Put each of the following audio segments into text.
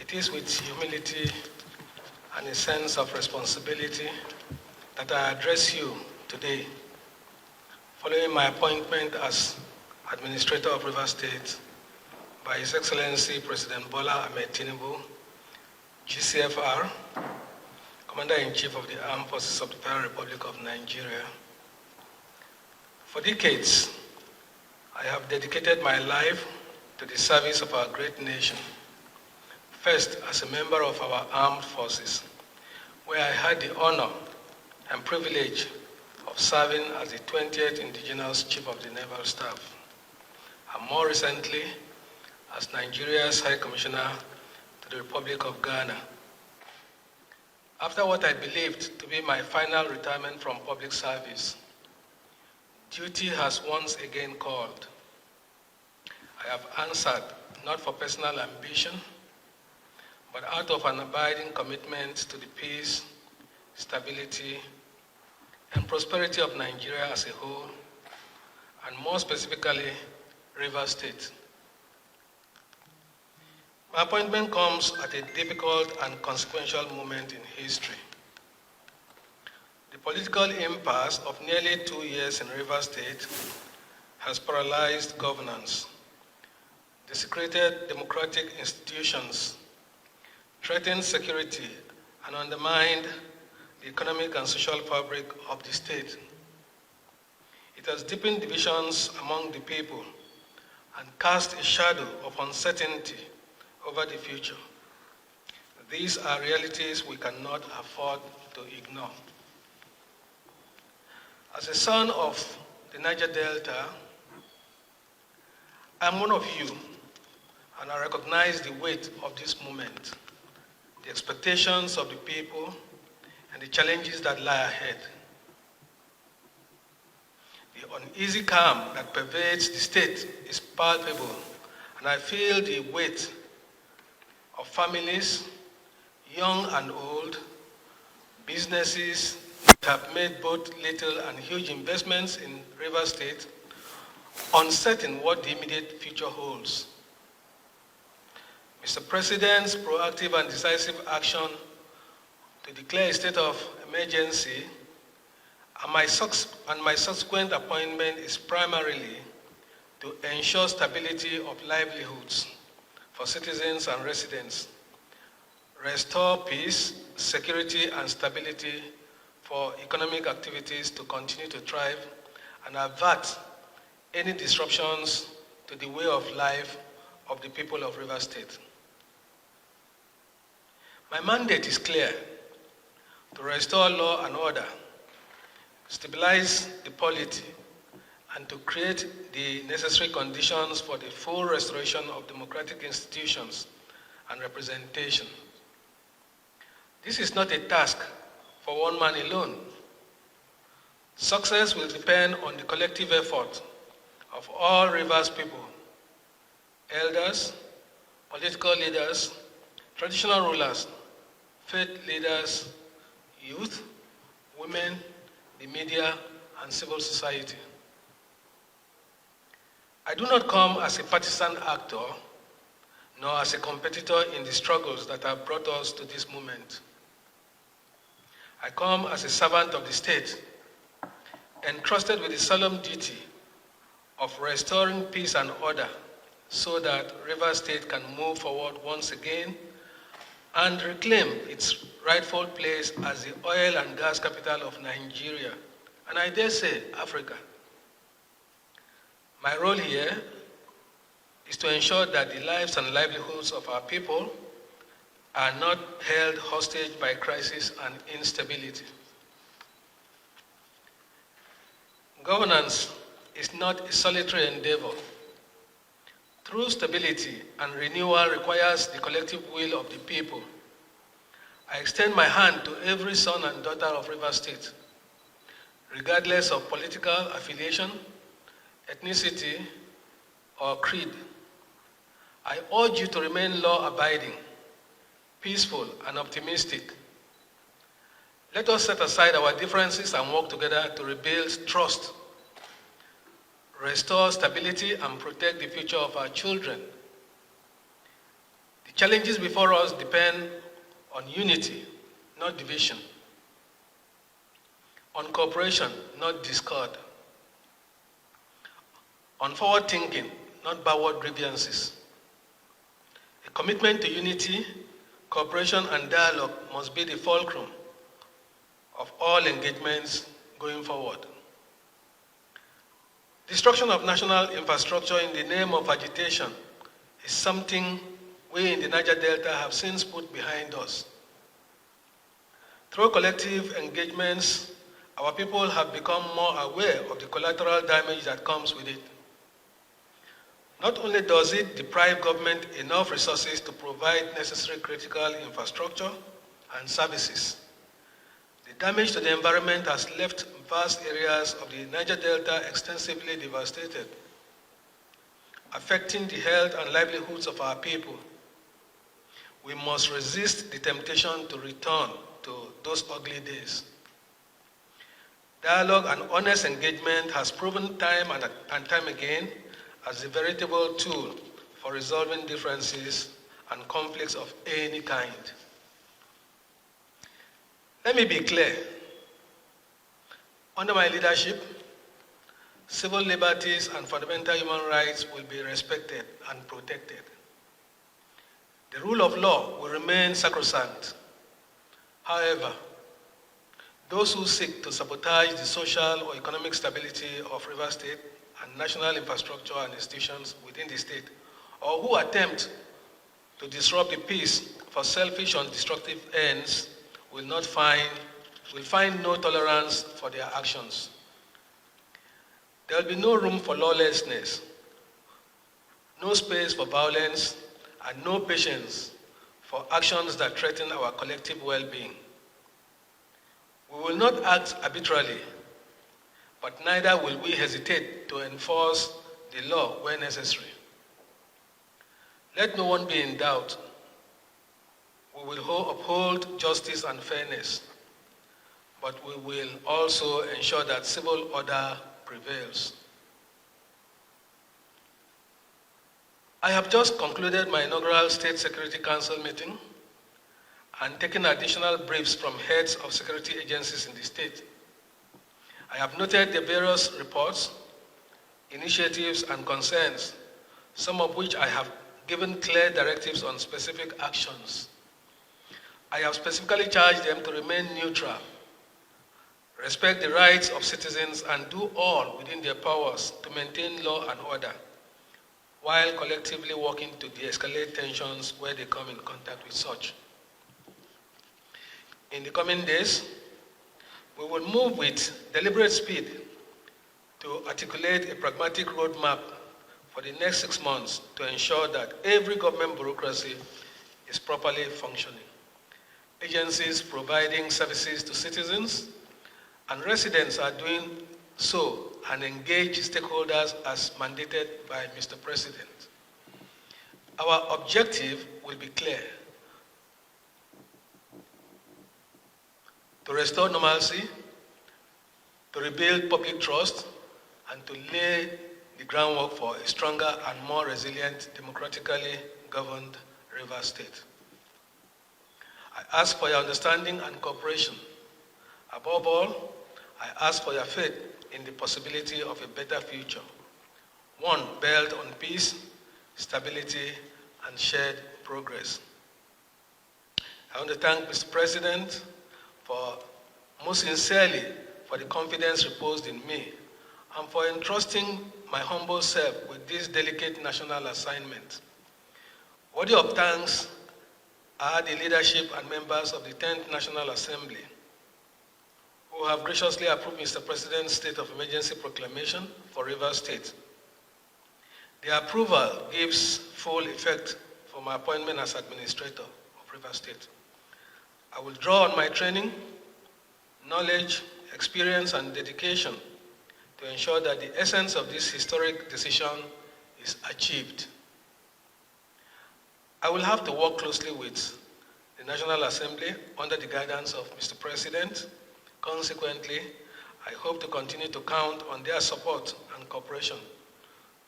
It is with humility and a sense of responsibility that I address you today, following my appointment as Administrator of Rivers State by His Excellency President Bola Ahmed Tinubu, GCFR, Commander-in-Chief of the Armed Forces of the Federal Republic of Nigeria. For decades, I have dedicated my life to the service of our great nation. First, as a member of our armed forces, where I had the honor and privilege of serving as the 20th Indigenous Chief of the Naval Staff, and more recently, as Nigeria's High Commissioner to the Republic of Ghana. After what I believed to be my final retirement from public service, duty has once again called. I have answered not for personal ambition, but out of an abiding commitment to the peace, stability, and prosperity of Nigeria as a whole, and more specifically, Rivers State. My appointment comes at a difficult and consequential moment in history. The political impasse of nearly 2 years in Rivers State has paralyzed governance, desecrated democratic institutions, threatened security, and undermined the economic and social fabric of the state. It has deepened divisions among the people and cast a shadow of uncertainty over the future. These are realities we cannot afford to ignore. As a son of the Niger Delta, I'm one of you, and I recognize the weight of this moment, the expectations of the people, and the challenges that lie ahead. The uneasy calm that pervades the state is palpable, and I feel the weight of families, young and old, businesses that have made both little and huge investments in Rivers State, uncertain what the immediate future holds. Mr. President's proactive and decisive action to declare a state of emergency and my subsequent appointment is primarily to ensure stability of livelihoods for citizens and residents, restore peace, security, and stability for economic activities to continue to thrive, and avert any disruptions to the way of life of the people of Rivers State. My mandate is clear: to restore law and order, stabilize the polity, and to create the necessary conditions for the full restoration of democratic institutions and representation. This is not a task for one man alone. Success will depend on the collective effort of all Rivers people, elders, political leaders, traditional rulers, faith leaders, youth, women, the media, and civil society. I do not come as a partisan actor, nor as a competitor in the struggles that have brought us to this moment. I come as a servant of the state, entrusted with the solemn duty of restoring peace and order so that Rivers State can move forward once again and reclaim its rightful place as the oil and gas capital of Nigeria, and I dare say Africa. My role here is to ensure that the lives and livelihoods of our people are not held hostage by crisis and instability. Governance is not a solitary endeavor. True stability and renewal requires the collective will of the people. I extend my hand to every son and daughter of Rivers State, regardless of political affiliation, ethnicity, or creed. I urge you to remain law-abiding, peaceful, and optimistic. Let us set aside our differences and work together to rebuild trust, restore stability, and protect the future of our children. The Challenges before us depend on unity, not division, on cooperation, not discord, on forward thinking, not backward grievances. A commitment to unity, cooperation, and dialogue must be the fulcrum of all engagements going forward. Destruction of national infrastructure in the name of agitation is something we in the Niger Delta have since put behind us. Through collective engagements, our people have become more aware of the collateral damage that comes with it. Not only does it deprive government enough resources to provide necessary critical infrastructure and services, the damage to the environment has left vast areas of the Niger Delta extensively devastated, affecting the health and livelihoods of our people. We must resist the temptation to return to those ugly days. Dialogue and honest engagement has proven time and time again as a veritable tool for resolving differences and conflicts of any kind. Let me be clear. Under my leadership, civil liberties and fundamental human rights will be respected and protected. The rule of law will remain sacrosanct. However, those who seek to sabotage the social or economic stability of Rivers State and national infrastructure and institutions within the state, or who attempt to disrupt the peace for selfish and destructive ends will find no tolerance for their actions. There will be no room for lawlessness, no space for violence, and no patience for actions that threaten our collective well-being. We will not act arbitrarily, but neither will we hesitate to enforce the law where necessary. Let no one be in doubt. We will uphold justice and fairness, but we will also ensure that civil order prevails. I have just concluded my inaugural State Security Council meeting and taken additional briefs from heads of security agencies in the state. I have noted the various reports, initiatives, and concerns, some of which I have given clear directives on specific actions. I have specifically charged them to remain neutral, respect the rights of citizens, and do all within their powers to maintain law and order, while collectively working to de-escalate tensions where they come in contact with such. In the coming days, we will move with deliberate speed to articulate a pragmatic roadmap for the next 6 months to ensure that every government bureaucracy is properly functioning. Agencies providing services to citizens and residents are doing so and engage stakeholders as mandated by Mr. President. Our objective will be clear: to restore normalcy, to rebuild public trust, and to lay the groundwork for a stronger and more resilient, democratically governed Rivers State. I ask for your understanding and cooperation. Above all, I ask for your faith in the possibility of a better future, one built on peace, stability, and shared progress. I want to thank Mr. President most sincerely for the confidence reposed in me and for entrusting my humble self with this delicate national assignment. Worthy of thanks are the leadership and members of the 10th National Assembly who have graciously approved Mr. President's state of emergency proclamation for Rivers State. The approval gives full effect for my appointment as administrator of Rivers State. I will draw on my training, knowledge, experience, and dedication to ensure that the essence of this historic decision is achieved. I will have to work closely with the National Assembly under the guidance of Mr. President. Consequently, I hope to continue to count on their support and cooperation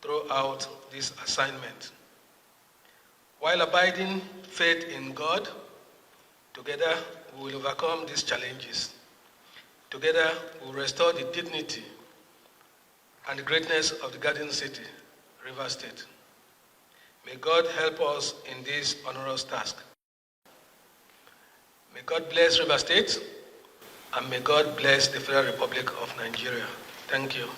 throughout this assignment. While abiding faith in God, together we will overcome these challenges. Together we will restore the dignity and the greatness of the Garden City, Rivers State. May God help us in this onerous task. May God bless Rivers State, and may God bless the Federal Republic of Nigeria. Thank you.